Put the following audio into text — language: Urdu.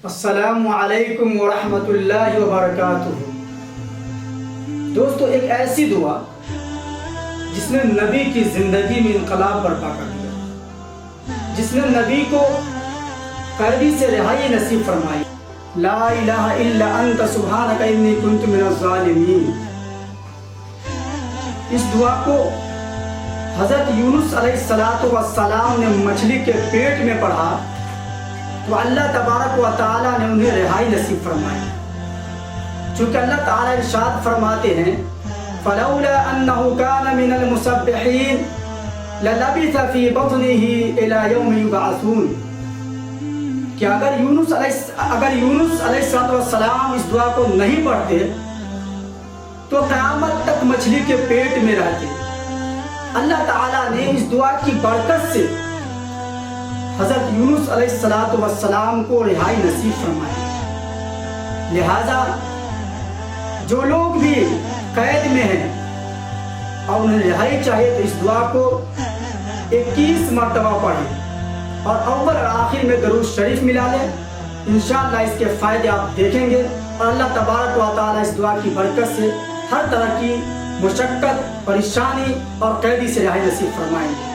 السلام علیکم ورحمۃ اللہ وبرکاتہ۔ دوستو، ایک ایسی دعا جس نے نبی کی زندگی میں انقلاب برپا کر دیا، جس نے نبی کو قیدی سے رہائی نصیب فرمائی۔ لا الہ الا انت سبحانک انی کنت من الظالمین۔ اس دعا کو حضرت یونس علیہ السلام نے مچھلی کے پیٹ میں پڑھا تو اللہ تبارک و تعالیٰ نے انہیں رہائی نصیب فرمائی، چونکہ اللہ تعالیٰ ارشاد فرماتے ہیں فَلَوْلَا أَنَّهُ كَانَ مِنَ الْمُسَبِّحِينَ لَلَبِثَ فِي بَطْنِهِ إِلَى يَوْمِ يُبْعَثُونَ کہ اگر یونس علیہ السلام اس دعا کو نہیں پڑھتے تو قیامت تک مچھلی کے پیٹ میں رہتے۔ اللہ تعالیٰ نے اس دعا کی برکت سے حضرت یونس علیہ السلام کو رہائی نصیب فرمائی۔ لہذا جو لوگ بھی قید میں ہیں اور انہیں رہائی چاہیے تو اس دعا کو 21 مرتبہ پڑھیں اور اول اور آخر میں درود شریف ملا لیں۔ انشاءاللہ اس کے فائدے آپ دیکھیں گے اور اللہ تبارک و تعالیٰ اس دعا کی برکت سے ہر طرح کی مشقت، پریشانی اور قیدی سے رہائی نصیب فرمائیں گے۔